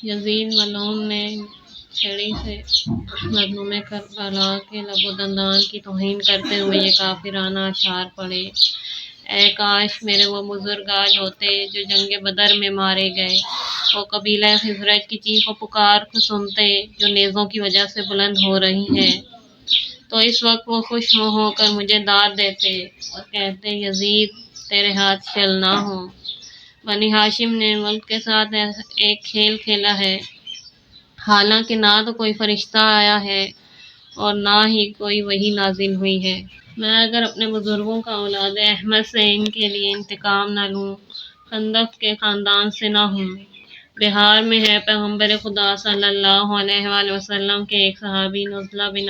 یزید ملعون نے چھڑی سے مظلوم کربلا کے لب و دندان کی توہین کرتے ہوئے یہ کافرانہ اشعار پڑھے: اے کاش میرے وہ بزرگ آج ہوتے جو جنگ بدر میں مارے گئے، وہ قبیلہ خزرج کی چیخ و پکار کو سنتے جو نیزوں کی وجہ سے بلند ہو رہی ہے، تو اس وقت وہ خوش ہو کر مجھے داد دیتے اور کہتے یزید تیرے ہاتھ شل نہ ہوں۔ بنی ہاشم نے ملک کے ساتھ ایک کھیل کھیلا ہے، حالانکہ نہ تو کوئی فرشتہ آیا ہے اور نہ ہی کوئی وحی نازل ہوئی ہے۔ میں اگر اپنے بزرگوں کا اولاد احمد سے ان کے لیے انتقام نہ لوں، خندق کے خاندان سے نہ ہوں۔ بہار میں ہے پیغمبر خدا صلی اللہ علیہ وآلہ وسلم کے ایک صحابی نزلہ بن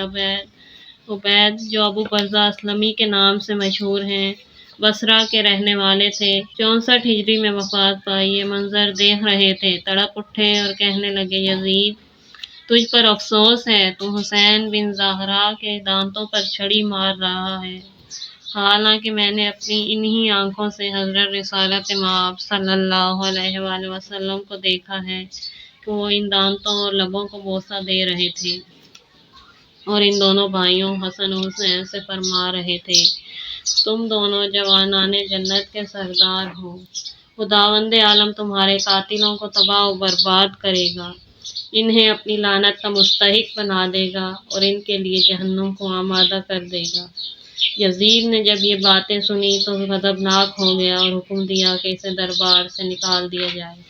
عبید جو ابو برزہ اسلمی کے نام سے مشہور ہیں، بصرہ کے رہنے والے تھے۔ 64 ہجری میں وفات پائی۔ یہ منظر دیکھ رہے تھے، تڑپ اٹھے اور کہنے لگے یزید تجھ پر افسوس ہے، تو حسین بن زہرا کے دانتوں پر چھڑی مار رہا ہے، حالانکہ میں نے اپنی انہی آنکھوں سے حضرت رسالت مآب صلی اللہ علیہ وآلہ وسلم کو دیکھا ہے کہ وہ ان دانتوں اور لبوں کو بوسہ دے رہے تھے اور ان دونوں بھائیوں حسن و حسین سے فرما رہے تھے تم دونوں جوانان جنت کے سردار ہو، خداوند عالم تمہارے قاتلوں کو تباہ و برباد کرے گا، انہیں اپنی لعنت کا مستحق بنا دے گا اور ان کے لیے جہنم کو آمادہ کر دے گا۔ یزید نے جب یہ باتیں سنی تو غضبناک ہو گیا اور حکم دیا کہ اسے دربار سے نکال دیا جائے۔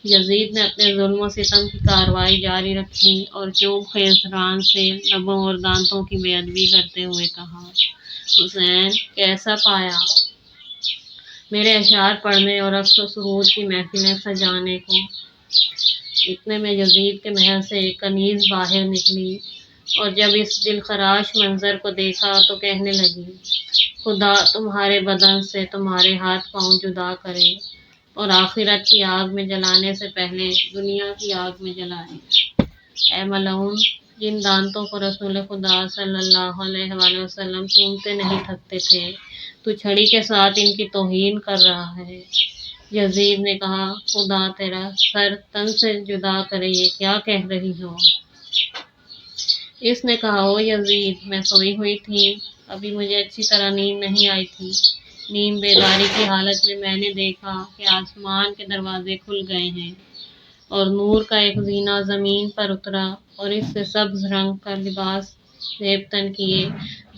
یزید نے اپنے ظلم و ستم کی کارروائی جاری رکھی اور چوب خیز زبان سے لبوں اور دانتوں کی بے ادبی کرتے ہوئے کہا: حسین کیسا پایا میرے اشعار پڑھنے اور رقص و سرود کی محفلیں سجانے کو؟ اتنے میں یزید کے محل سے ایک کنیز باہر نکلی اور جب اس دلخراش منظر کو دیکھا تو کہنے لگی: خدا تمہارے بدن سے تمہارے ہاتھ پاؤں جدا کرے اور آخرت کی آگ میں جلانے سے پہلے دنیا کی آگ میں جلائے۔ اے ملعون، جن دانتوں کو رسول خدا صلی اللہ علیہ وآلہ وسلم چومتے نہیں تھکتے تھے، تو چھڑی کے ساتھ ان کی توہین کر رہا ہے۔ یزید نے کہا: خدا تیرا سر تن سے جدا کرے، یہ کیا کہہ رہی ہو؟ اس نے کہا: او یزید، میں سوئی ہوئی تھی، ابھی مجھے اچھی طرح نیند نہیں آئی تھی، نیم بیداری کی حالت میں نے دیکھا کہ آسمان کے دروازے کھل گئے ہیں اور نور کا ایک زینہ زمین پر اترا اور اس سے سبز رنگ کا لباس زیب تن کیے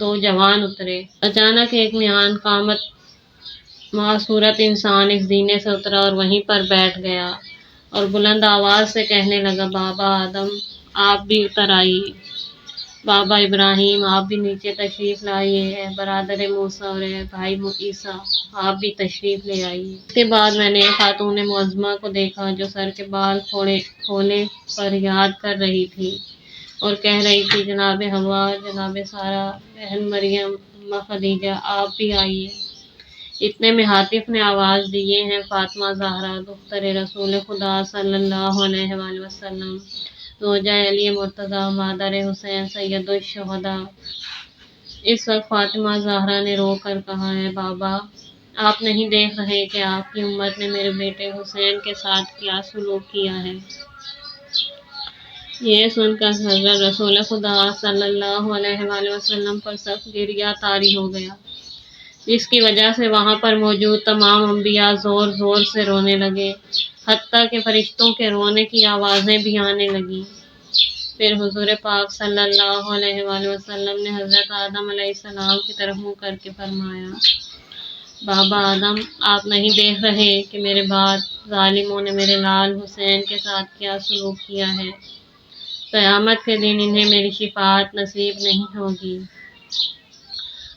2 جوان اترے۔ اچانک ایک میان قامت معصورت انسان اس زینے سے اترا اور وہیں پر بیٹھ گیا اور بلند آواز سے کہنے لگا: بابا آدم آپ بھی اتر آئیے، بابا ابراہیم آپ بھی نیچے تشریف لائیے، اے برادر موسیٰ اور اے بھائی عیسیٰ آپ بھی تشریف لے آئیے۔ اس کے بعد میں نے خاتون معظمہ کو دیکھا جو سر کے بال کھولے فریاد کر رہی تھی اور کہہ رہی تھی: جناب حوا، جناب سارہ، بہن مریم، اماں خدیجہ آپ بھی آئیے۔ اتنے میں عاطف نے آواز دی: یہ ہیں فاطمہ زہرا دختر رسول خدا صلی اللہ علیہ وآلہ وسلم، زوجہ علی مرتضیٰ، مادر حسین سید الشہداء۔ اس وقت فاطمہ زہرا نے رو کر کہا: اے بابا، آپ نہیں دیکھ رہے کہ آپ کی امت نے میرے بیٹے حسین کے ساتھ کیا سلوک کیا ہے؟ یہ سن کر حضرت رسول خدا صلی اللہ علیہ وآلہ وسلم پر سخت گریہ طاری ہو گیا، جس کی وجہ سے وہاں پر موجود تمام انبیاء زور زور سے رونے لگے، حتیٰ کہ فرشتوں کے رونے کی آوازیں بھی آنے لگیں۔ پھر حضور پاک صلی اللہ علیہ وآلہ وسلم نے حضرت آدم علیہ السلام کی طرف منہ کر کے فرمایا: بابا آدم آپ نہیں دیکھ رہے کہ میرے بعد ظالموں نے میرے لال حسین کے ساتھ کیا سلوک کیا ہے؟ قیامت کے دن انہیں میری شفاعت نصیب نہیں ہوگی۔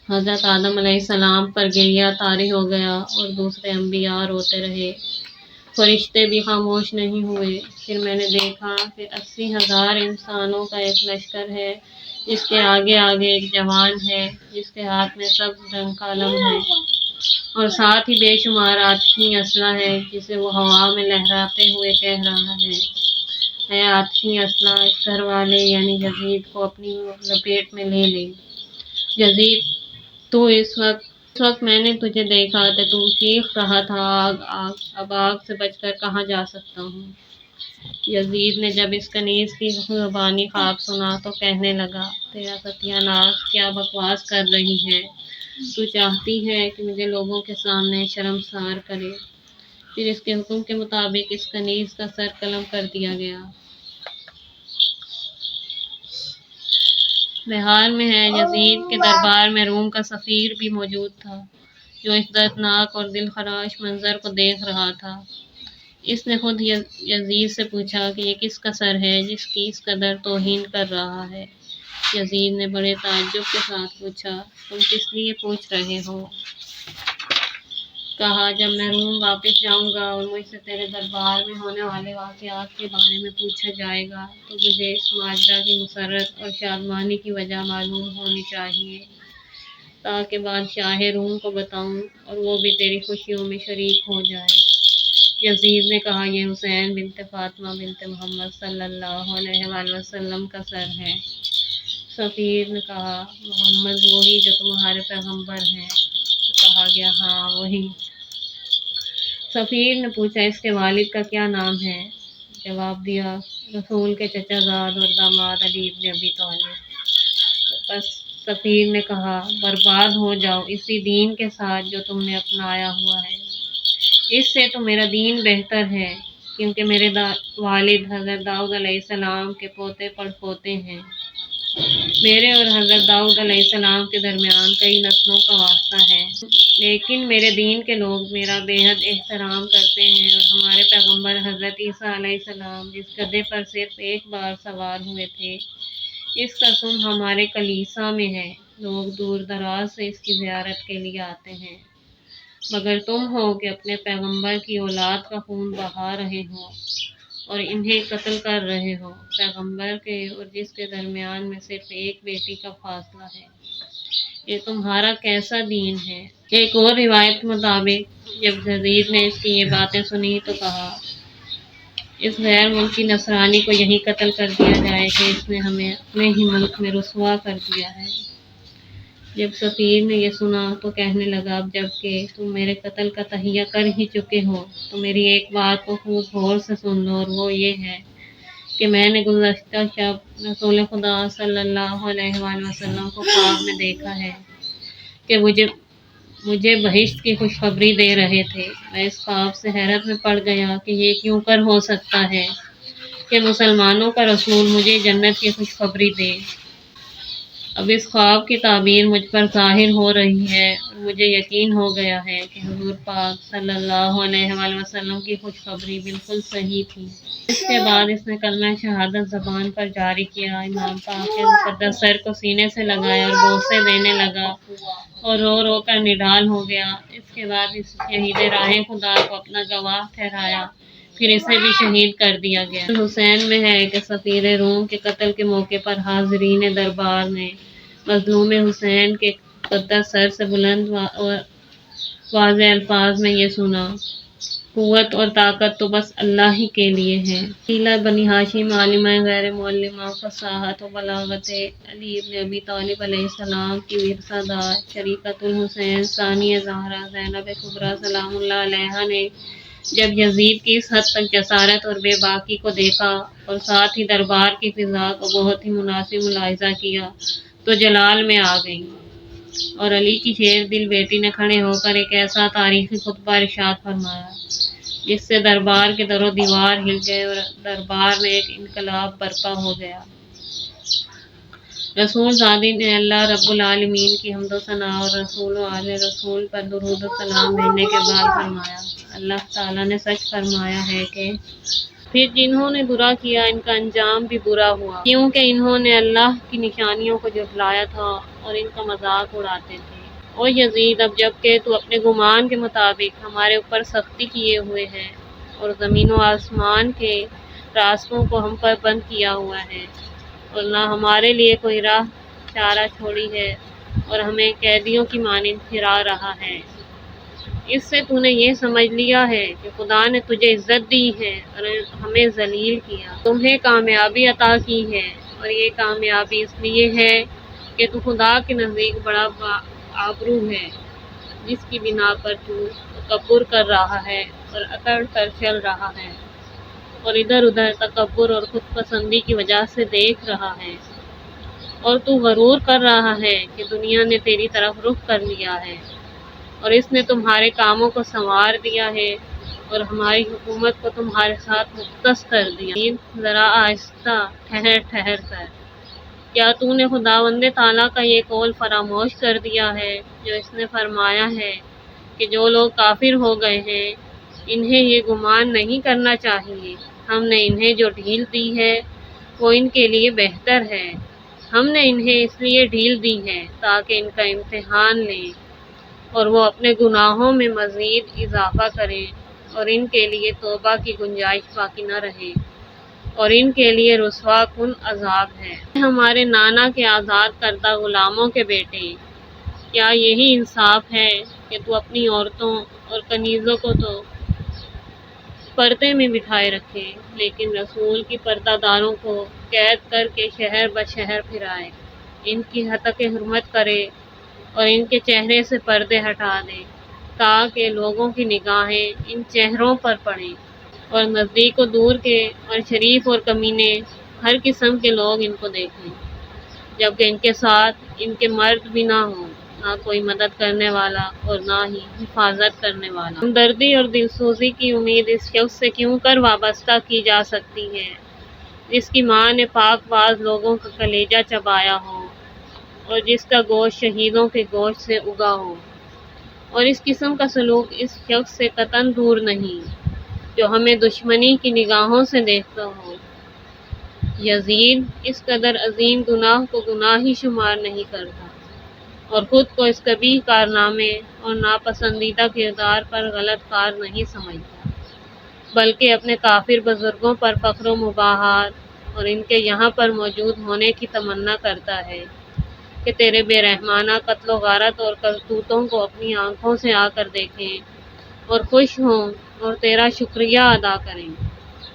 حضرت آدم علیہ السلام پر گریہ طاری ہو گیا اور دوسرے انبیاء روتے رہے، فرشتے بھی خاموش نہیں ہوئے۔ پھر میں نے دیکھا کہ 80,000 انسانوں کا ایک لشکر ہے جس کے آگے آگے ایک جوان ہے جس کے ہاتھ میں سبز رنگ کا علم ہے اور ساتھ ہی بے شمار آتشیں اسلحہ ہے جسے وہ ہوا میں لہراتے ہوئے کہہ رہا ہے: اے آتشیں اسلحہ، اس گھر والے یعنی یزید کو اپنی لپیٹ میں لے لے۔ یزید تو اس وقت میں نے تجھے دیکھا تو چیخ رہا تھا: آگ آگ، اب آگ سے بچ کر کہاں جا سکتا ہوں؟ یزید نے جب اس کنیز کی زبانی خواب سنا تو کہنے لگا، تیرا ستیہ ناش، کیا بکواس کر رہی ہے؟ تو چاہتی ہے کہ مجھے لوگوں کے سامنے شرمسار کرے۔ پھر اس کے حکم کے مطابق اس کنیز کا سر قلم کر دیا گیا۔ بہار میں ہے، یزید کے دربار میں روم کا سفیر بھی موجود تھا، جو اس دردناک اور دل خراش منظر کو دیکھ رہا تھا۔ اس نے خود یزید سے پوچھا کہ یہ کس کا سر ہے جس کی اس قدر توہین کر رہا ہے؟ یزید نے بڑے تعجب کے ساتھ پوچھا، تم کس لیے پوچھ رہے ہو؟ کہا، جب میں روم واپس جاؤں گا اور مجھ سے تیرے دربار میں ہونے والے واقعات کے بارے میں پوچھا جائے گا تو مجھے اس ماجرا کی مسرت اور شادمانی کی وجہ معلوم ہونی چاہیے، تاکہ بادشاہ روم کو بتاؤں اور وہ بھی تیری خوشیوں میں شریک ہو جائے۔ یزید نے کہا، یہ حسین بنت فاطمہ بنت محمد صلی اللہ علیہ وآلہ وسلم کا سر ہے۔ سفیر نے کہا، محمد وہی جو تمہارے پیغمبر ہیں؟ تو کہا گیا، ہاں وہی۔ سفیر نے پوچھا، اس کے والد کا کیا نام ہے؟ جواب دیا، رسول کے چچا زاد اور داماد علی بن ابی طالب۔ پس سفیر نے کہا، برباد ہو جاؤ اسی دین کے ساتھ جو تم نے اپنایا ہوا ہے۔ اس سے تو میرا دین بہتر ہے، کیونکہ میرے والد حضرت داؤد علیہ السلام کے پوتے پڑپوتے ہیں۔ میرے اور حضرت داؤد علیہ السلام کے درمیان کئی نسلوں کا واسطہ ہے، لیکن میرے دین کے لوگ میرا بے حد احترام کرتے ہیں، اور ہمارے پیغمبر حضرت عیسیٰ علیہ السلام جس گدھے پر صرف ایک بار سوار ہوئے تھے، اس کا سن ہمارے کلیسا میں ہے۔ لوگ دور دراز سے اس کی زیارت کے لیے آتے ہیں، مگر تم ہو کہ اپنے پیغمبر کی اولاد کا خون بہا رہے ہو اور انہیں قتل کر رہے ہو، پیغمبر کے اور جس کے درمیان میں صرف ایک بیٹی کا فاصلہ ہے۔ یہ تمہارا کیسا دین ہے؟ ایک اور روایت کے مطابق جب یزید نے اس کی یہ باتیں سنی تو کہا، اس غیر ملکی نصرانی کو یہیں قتل کر دیا جائے کہ اس نے ہمیں اپنے ہی ملک میں رسوا کر دیا ہے۔ جب سفیر نے یہ سنا تو کہنے لگا، اب جب کہ تم میرے قتل کا تہیہ کر ہی چکے ہو تو میری ایک بات کو خوب غور سے سن لو، اور وہ یہ ہے کہ میں نے گزشتہ شب رسول خدا صلی اللہ علیہ وآلہ وسلم کو خواب میں دیکھا ہے کہ مجھے بہشت کی خوشخبری دے رہے تھے۔ میں اس خواب سے حیرت میں پڑ گیا کہ یہ کیوں کر ہو سکتا ہے کہ مسلمانوں کا رسول مجھے جنت کی خوشخبری دے۔ اب اس خواب کی تعبیر مجھ پر ظاہر ہو رہی ہے اور مجھے یقین ہو گیا ہے کہ حضور پاک صلی اللہ علیہ وآلہ وسلم کی خوشخبری بالکل صحیح تھی۔ اس کے بعد اس نے کلمہ شہادت زبان پر جاری کیا، امام پاک کے مقدس سر کو سینے سے لگایا اور بوسے دینے لگا اور رو رو کر نڈال ہو گیا۔ اس کے بعد اس شہید راہ خدا کو اپنا گواہ ٹھہرایا، پھر اسے بھی شہید کر دیا گیا۔ حسین میں ہے کہ سفیر روم کے قتل کے موقع پر حاضرین دربار نے مظلوم حسین کے مقدس سر سے بلند اور واضح الفاظ میں یہ سنا، قوت اور طاقت تو بس اللہ ہی کے لیے ہے۔ قیلہ بنی ہاشم عالمہ غیر معلمہ، فصاحت و بلاغت علی بن ابی طالب علیہ السلام کی ورثہ دار شریکۃ الحسین ثانیہ زہرا زینب کبریٰ سلام اللہ علیہا نے جب یزید کی اس حد تک جسارت اور بے باکی کو دیکھا اور ساتھ ہی دربار کی فضا کو بہت ہی مناسب ملاحظہ کیا تو جلال میں آ گئیں، اور علی کی شیر دل بیٹی نے کھڑے ہو کر ایک ایسا تاریخی خطبہ ارشاد فرمایا جس سے دربار کے در و دیوار ہل گئے اور دربار میں ایک انقلاب برپا ہو گیا۔ رسول زادی نے اللہ رب العالمین کی حمد و ثنا اور رسول و آل رسول پر درود و سلام بھیجنے کے بعد فرمایا، اللہ تعالیٰ نے سچ فرمایا ہے کہ پھر جنہوں نے برا کیا ان کا انجام بھی برا ہوا، کیونکہ انہوں نے اللہ کی نشانیوں کو جھٹلایا تھا اور ان کا مذاق اڑاتے تھے۔ او یزید، اب جب کہ تو اپنے گمان کے مطابق ہمارے اوپر سختی کیے ہوئے ہے اور زمین و آسمان کے راستوں کو ہم پر بند کیا ہوا ہے، اور نہ ہمارے لیے کوئی راہ چارہ چھوڑی ہے اور ہمیں قیدیوں کی مانند پھرا رہا ہے، اس سے تو نے یہ سمجھ لیا ہے کہ خدا نے تجھے عزت دی ہے اور ہمیں ذلیل کیا، تمہیں کامیابی عطا کی ہے، اور یہ کامیابی اس لیے ہے کہ تو خدا کے نزدیک بڑا آبرو ہے، جس کی بنا پر تو تکبر کر رہا ہے اور اکڑ کر چل رہا ہے۔ اور ادھر ادھر تکبر اور خود پسندی کی وجہ سے دیکھ رہا ہے، اور تو غرور کر رہا ہے کہ دنیا نے تیری طرف رخ کر لیا ہے اور اس نے تمہارے کاموں کو سنوار دیا ہے اور ہماری حکومت کو تمہارے ساتھ مختص کر دیا۔ ذرا آہستہ، ٹھہر ٹھہر کر، کیا تو نے خداوند تعالیٰ کا یہ قول فراموش کر دیا ہے جو اس نے فرمایا ہے کہ جو لوگ کافر ہو گئے ہیں انہیں یہ گمان نہیں کرنا چاہیے، ہم نے انہیں جو ڈھیل دی ہے وہ ان کے لیے بہتر ہے، ہم نے انہیں اس لیے ڈھیل دی ہے تاکہ ان کا امتحان لیں اور وہ اپنے گناہوں میں مزید اضافہ کریں، اور ان کے لیے توبہ کی گنجائش باقی نہ رہے، اور ان کے لیے رسوا کن عذاب ہے۔ ہمارے نانا کے آزاد کردہ غلاموں کے بیٹے، کیا یہی انصاف ہے کہ تو اپنی عورتوں اور کنیزوں کو تو پردے میں بٹھائے رکھے، لیکن رسول کی پردہ داروں کو قید کر کے شہر بشہر پھرائے، ان کی ہتک حرمت کرے اور ان کے چہرے سے پردے ہٹا دے تاکہ لوگوں کی نگاہیں ان چہروں پر پڑیں، اور نزدیک و دور کے اور شریف اور کمینے ہر قسم کے لوگ ان کو دیکھیں، جبکہ ان کے ساتھ ان کے مرد بھی نہ ہوں، نہ کوئی مدد کرنے والا اور نہ ہی حفاظت کرنے والا۔ ہمدردی اور دلسوزی کی امید اس شخص سے کیوں کر وابستہ کی جا سکتی ہے جس کی ماں نے پاک باز لوگوں کا کلیجہ چبایا ہو اور جس کا گوشت شہیدوں کے گوشت سے اگا ہو، اور اس قسم کا سلوک اس شخص سے قطعاً دور نہیں جو ہمیں دشمنی کی نگاہوں سے دیکھتا ہو۔ یزید اس قدر عظیم گناہ کو گناہ ہی شمار نہیں کرتا اور خود کو اس قبیح کارنامے اور ناپسندیدہ کردار پر غلط کار نہیں سمجھتا، بلکہ اپنے کافر بزرگوں پر فخر و مباحات اور ان کے یہاں پر موجود ہونے کی تمنا کرتا ہے کہ تیرے بے رحمانہ قتل و غارت اور کرتوتوں کو اپنی آنکھوں سے آ کر دیکھیں اور خوش ہوں اور تیرا شکریہ ادا کریں۔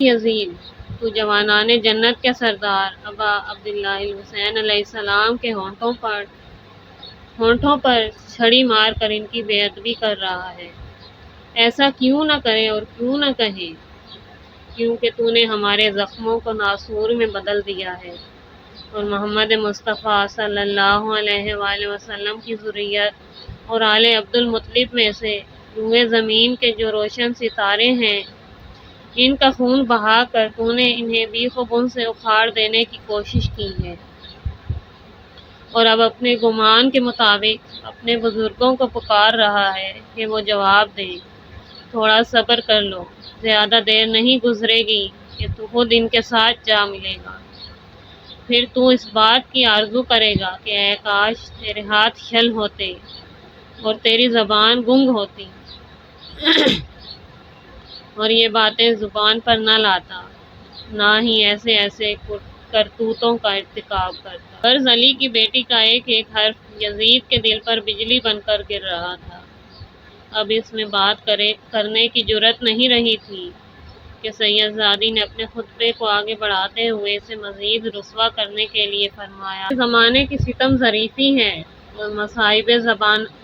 یزید، تو جوانان جنت کے سردار ابا عبداللہ الحسین علیہ السلام کے ہونٹوں پر چھڑی مار کر ان کی بے ادبی کر رہا ہے، ایسا کیوں نہ کرے اور کیوں نہ کہے، کیونکہ تو نے ہمارے زخموں کو ناسور میں بدل دیا ہے اور محمد مصطفیٰ صلی اللہ علیہ وآلہ وسلم کی ذریت اور آل عبد المطلب میں سے روئے زمین کے جو روشن ستارے ہیں ان کا خون بہا کر تو نے انہیں بیخ و بن سے اکھاڑ دینے کی کوشش کی ہے، اور اب اپنے گمان کے مطابق اپنے بزرگوں کو پکار رہا ہے کہ وہ جواب دیں۔ تھوڑا صبر کر لو، زیادہ دیر نہیں گزرے گی کہ تو خود ان کے ساتھ جا ملے گا، پھر تو اس بات کی آرزو کرے گا کہ اے کاش تیرے ہاتھ چھل ہوتے اور تیری زبان گنگ ہوتی اور یہ باتیں زبان پر نہ لاتا، نہ ہی ایسے ایسے کرتوتوں کا ارتکاب کرتا۔ غرض علی کی بیٹی کا ایک ایک حرف یزید کے دل پر بجلی بن کر گر رہا تھا۔ اب اس میں بات کرنے کی جرأت نہیں رہی تھی کہ سید زادی نے اپنے خطبے کو آگے بڑھاتے ہوئے اسے مزید رسوا کرنے کے لیے فرمایا۔ زمانے کی ستم ظریفی ہے اور مصائب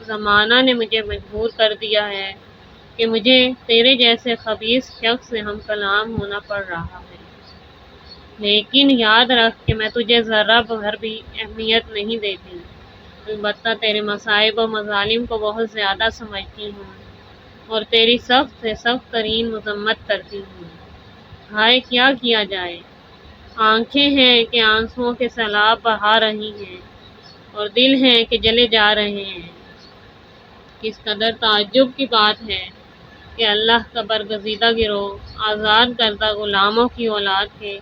زمانہ نے مجھے مجبور کر دیا ہے کہ مجھے تیرے جیسے خبیث شخص سے ہم کلام ہونا پڑ رہا ہے، لیکن یاد رکھ کہ میں تجھے ذرہ بھر بھی اہمیت نہیں دیتی، البتہ تیرے مصائب و مظالم کو بہت زیادہ سمجھتی ہوں اور تیری سخت سے سخت ترین مذمت کرتی ہوں۔ ہائے کیا کیا جائے، آنکھیں ہیں کہ آنسوؤں کے سیلاب بہا رہی ہیں اور دل ہیں کہ جلے جا رہے ہیں۔ کس قدر تعجب کی بات ہے کہ اللہ کا برگزیدہ گروہ آزاد کردہ غلاموں کی اولاد کے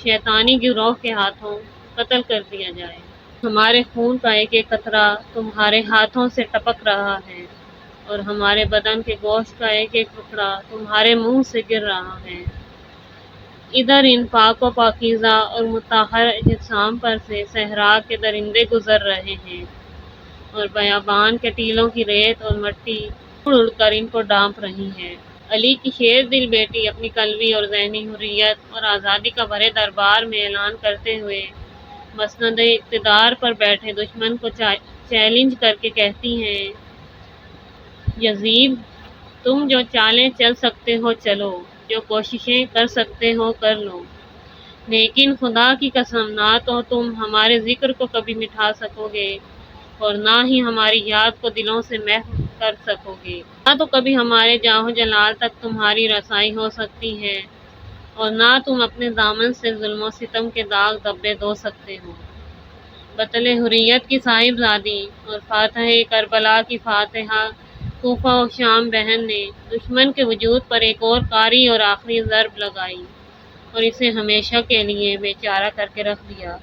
شیطانی گروہ کے ہاتھوں قتل کر دیا جائے۔ ہمارے خون کا ایک ایک قطرہ تمہارے ہاتھوں سے ٹپک رہا ہے اور ہمارے بدن کے گوشت کا ایک ایک ٹکڑا تمہارے منہ سے گر رہا ہے۔ ادھر ان پاک و پاکیزہ اور مطہر اجسام پر سے صحرا کے درندے گزر رہے ہیں اور بیابان کے ٹیلوں کی ریت اور مٹی اڑ اڑ کر ان کو ڈانپ رہی ہے۔ علی کی شیر دل بیٹی اپنی قلبی اور ذہنی حریت اور آزادی کا بھرے دربار میں اعلان کرتے ہوئے مسند اقتدار پر بیٹھے دشمن کو چیلنج کر کے کہتی ہیں، یزید، تم جو چالیں چل سکتے ہو چلو، جو کوششیں کر سکتے ہو کر لو، لیکن خدا کی قسم نہ تو تم ہمارے ذکر کو کبھی مٹھا سکو گے اور نہ ہی ہماری یاد کو دلوں سے محو کر سکو گے، نہ تو کبھی ہمارے جاہ و جلال تک تمہاری رسائی ہو سکتی ہے اور نہ تم اپنے دامن سے ظلم و ستم کے داغ دھبے دھو سکتے ہو۔ بطل حریت کی صاحب زادی اور فاتح کربلا کی فاتحہ کوفہ و شام بہن نے دشمن کے وجود پر ایک اور کاری اور آخری ضرب لگائی اور اسے ہمیشہ کے لیے بے چارہ کر کے رکھ دیا۔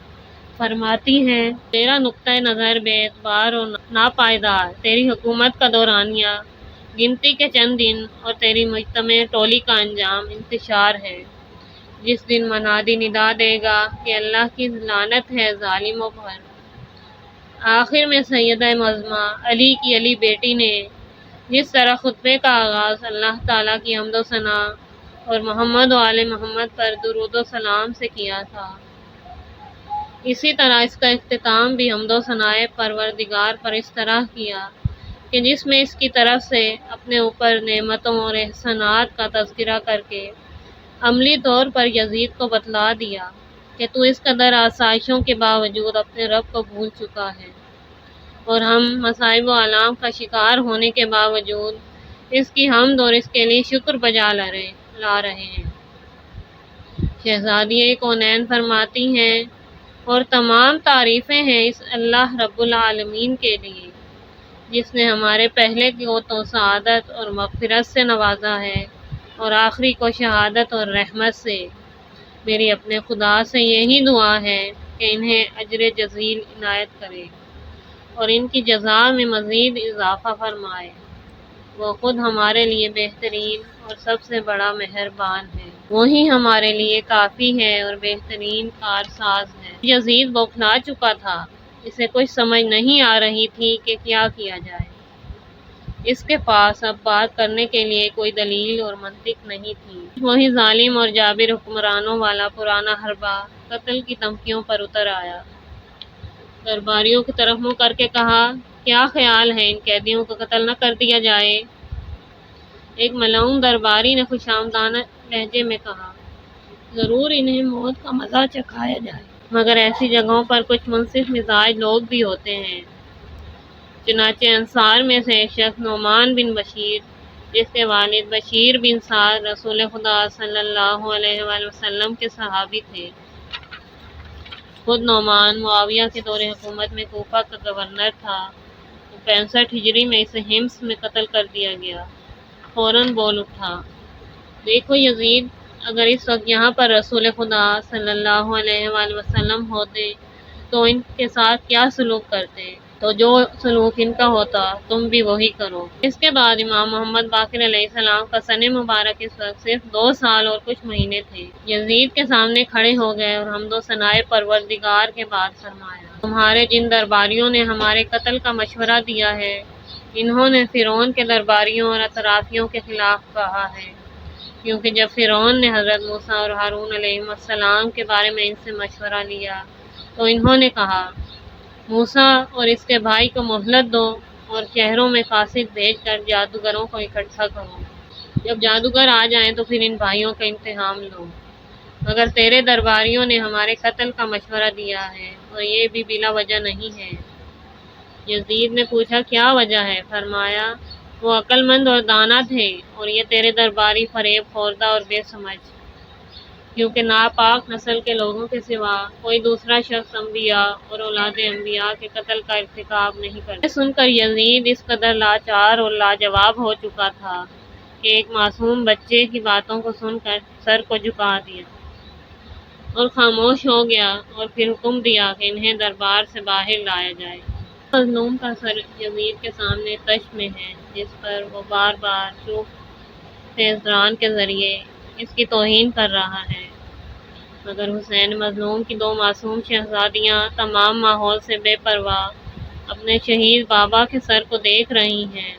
فرماتی ہیں، تیرا نقطۂ نظر بے اعتبار و ناپائیدار، تیری حکومت کا دورانیہ گنتی کے چند دن اور تیری مجتمع ٹولی کا انجام انتشار ہے۔ جس دن منادی ندا دے گا کہ اللہ کی لعنت ہے ظالموں پر۔ آخر میں سیدہ معظمہ علی کی علی بیٹی نے جس طرح خطبے کا آغاز اللہ تعالیٰ کی حمد و ثنا اور محمد و آل محمد پر درود و سلام سے کیا تھا، اسی طرح اس کا اختتام بھی حمد و ثنائے پروردگار پر اس طرح کیا کہ جس میں اس کی طرف سے اپنے اوپر نعمتوں اور احسانات کا تذکرہ کر کے عملی طور پر یزید کو بتلا دیا کہ تو اس قدر آسائشوں کے باوجود اپنے رب کو بھول چکا ہے اور ہم مصائب و آلام کا شکار ہونے کے باوجود اس کی حمد اور اس کے لیے شکر بجا لا رہے ہیں۔ شہزادی کونین فرماتی ہیں، اور تمام تعریفیں ہیں اس اللہ رب العالمین کے لیے جس نے ہمارے پہلے کو تو سعادت اور مغفرت سے نوازا ہے اور آخری کو شہادت اور رحمت سے۔ میری اپنے خدا سے یہی دعا ہے کہ انہیں اجر جزیل عنایت کرے اور ان کی جزا میں مزید اضافہ فرمائے۔ وہ خود ہمارے لیے بہترین اور سب سے بڑا مہربان ہے، وہی ہمارے لیے کافی ہے اور بہترین کارساز ہے۔ یزید بوکھلا چکا تھا، اسے کچھ سمجھ نہیں آ رہی تھی کہ کیا کیا جائے۔ اس کے پاس اب بات کرنے کے لیے کوئی دلیل اور منطق نہیں تھی۔ وہی ظالم اور جابر حکمرانوں والا پرانا حربہ قتل کی دھمکیوں پر اتر آیا۔ درباریوں کی طرف منہ کر کے کہا، کیا خیال ہے ان قیدیوں کو قتل نہ کر دیا جائے؟ ایک ملعون درباری نے خوشامدانہ لہجے میں کہا، ضرور انہیں موت کا مزہ چکھایا جائے، مگر ایسی جگہوں پر کچھ منصف مزاج لوگ بھی ہوتے ہیں۔ چنانچہ انصار میں سے ایک شخص نعمان بن بشیر، جس کے والد بشیر بن سعد رسول خدا صلی اللہ علیہ وآلہ وسلم کے صحابی تھے، خود نعمان معاویہ کے دور حکومت میں کوفہ کا گورنر تھا، 65 ہجری میں اسے حمص میں قتل کر دیا گیا، فوراً بول اٹھا، دیکھو یزید، اگر اس وقت یہاں پر رسول خدا صلی اللہ علیہ وآلہ وسلم ہوتے تو ان کے ساتھ کیا سلوک کرتے؟ تو جو سلوک ان کا ہوتا تم بھی وہی کرو۔ اس کے بعد امام محمد باقر علیہ السلام کا سن مبارک اس وقت صرف 2 سال اور کچھ مہینے تھے۔ یزید کے سامنے کھڑے ہو گئے اور حمد و ثنائے پروردگار کے بعد فرمایا، تمہارے جن درباریوں نے ہمارے قتل کا مشورہ دیا ہے، انہوں نے فرعون کے درباریوں اور اطرافیوں کے خلاف کہا ہے، کیونکہ جب فرعون نے حضرت موسیٰ اور ہارون علیہ السلام کے بارے میں ان سے مشورہ لیا تو انہوں نے کہا، موسیٰ اور اس کے بھائی کو مہلت دو اور شہروں میں قاصد بھیج کر جادوگروں کو اکٹھا کرو، جب جادوگر آ جائیں تو پھر ان بھائیوں کا امتحان لو، مگر تیرے درباریوں نے ہمارے قتل کا مشورہ دیا ہے اور یہ بھی بلا وجہ نہیں ہے۔ یزید نے پوچھا، کیا وجہ ہے؟ فرمایا، وہ عقل مند اور دانا تھے اور یہ تیرے درباری فریب خوردہ اور بے سمجھ، کیونکہ ناپاک نسل کے لوگوں کے سوا کوئی دوسرا شخص انبیاء اور اولاد انبیاء کے قتل کا ارتکاب نہیں کرتا۔ یہ سن کر یزید اس قدر لاچار اور لاجواب ہو چکا تھا کہ ایک معصوم بچے کی باتوں کو سن کر سر کو جھکا دیا اور خاموش ہو گیا اور پھر حکم دیا کہ انہیں دربار سے باہر لایا جائے۔ مظلوم کا سر یزید کے سامنے تش میں ہے، جس پر وہ بار بار چوک تیزران کے ذریعے اس کی توہین کر رہا ہے، مگر حسین مظلوم کی 2 معصوم شہزادیاں تمام ماحول سے بے پرواہ اپنے شہید بابا کے سر کو دیکھ رہی ہیں۔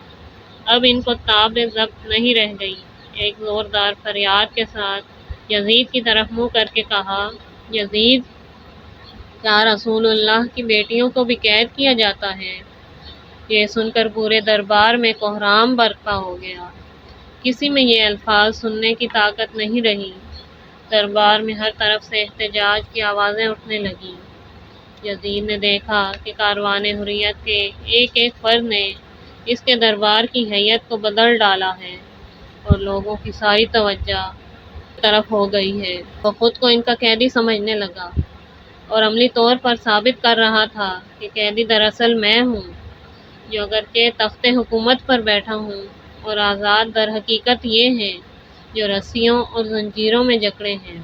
اب ان کو تاب ضبط نہیں رہ گئی، ایک زوردار فریاد کے ساتھ یزید کی طرف منہ کر کے کہا، یزید، کیا رسول اللہ کی بیٹیوں کو بھی قید کیا جاتا ہے؟ یہ سن کر پورے دربار میں کوہرام برپا ہو گیا۔ کسی میں یہ الفاظ سننے کی طاقت نہیں رہی۔ دربار میں ہر طرف سے احتجاج کی آوازیں اٹھنے لگیں۔ یزید نے دیکھا کہ کاروان حریت کے ایک ایک فرد نے اس کے دربار کی حیت کو بدل ڈالا ہے اور لوگوں کی ساری توجہ طرف ہو گئی ہے۔ وہ خود کو ان کا قیدی سمجھنے لگا اور عملی طور پر ثابت کر رہا تھا کہ قیدی دراصل میں ہوں، جو اگرچہ تخت حکومت پر بیٹھا ہوں، اور آزاد در حقیقت یہ ہیں جو رسیوں اور زنجیروں میں جکڑے ہیں۔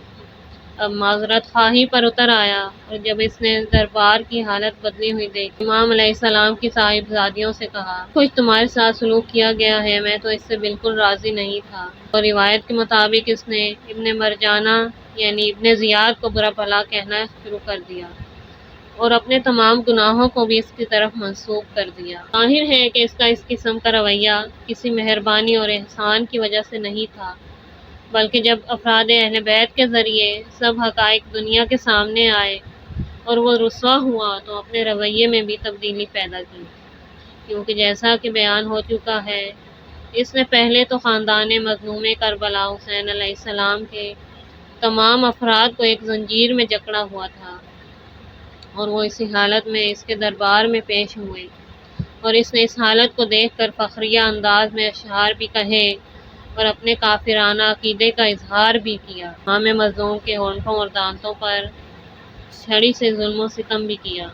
اب معذرت خواہی پر اتر آیا، اور جب اس نے دربار کی حالت بدلی ہوئی دیکھی، امام علیہ السلام کی صاحبزادیوں سے کہا، کچھ تمہارے ساتھ سلوک کیا گیا ہے، میں تو اس سے بالکل راضی نہیں تھا۔ اور روایت کے مطابق اس نے ابن مرجانہ یعنی ابن زیاد کو برا بھلا کہنا شروع کر دیا اور اپنے تمام گناہوں کو بھی اس کی طرف منسوب کر دیا۔ ظاہر ہے کہ اس کا اس قسم کا رویہ کسی مہربانی اور احسان کی وجہ سے نہیں تھا، بلکہ جب افراد اہل بیت کے ذریعے سب حقائق دنیا کے سامنے آئے اور وہ رسوا ہوا تو اپنے رویے میں بھی تبدیلی پیدا کی، کیونکہ جیسا کہ بیان ہو چکا ہے، اس نے پہلے تو خاندان مظلوم کربلا حسین علیہ السلام کے تمام افراد کو ایک زنجیر میں جکڑا ہوا تھا، اور وہ اسی حالت میں اس کے دربار میں پیش ہوئے، اور اس نے اس حالت کو دیکھ کر فخریہ انداز میں اشعار بھی کہے اور اپنے کافرانہ عقیدے کا اظہار بھی کیا۔ امام مظلوم کے ہونٹوں اور دانتوں پر چھڑی سے ظلم و ستم بھی کیا۔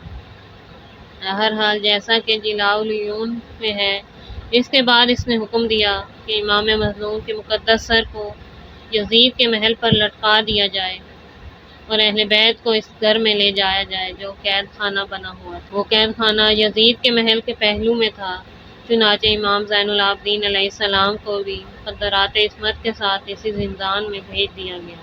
بہرحال جیسا کہ جلاء العیون میں ہے، اس کے بعد اس نے حکم دیا کہ امام مظلوم کے مقدس سر کو یزید کے محل پر لٹکا دیا جائے اور اہل بیت کو اس گھر میں لے جایا جائے جو قید خانہ بنا ہوا تھا۔ وہ قید خانہ یزید کے محل کے پہلو میں تھا، چنانچہ امام زین العابدین علیہ السلام کو بھی مقدرات عصمت کے ساتھ اسی زندان میں بھیج دیا گیا۔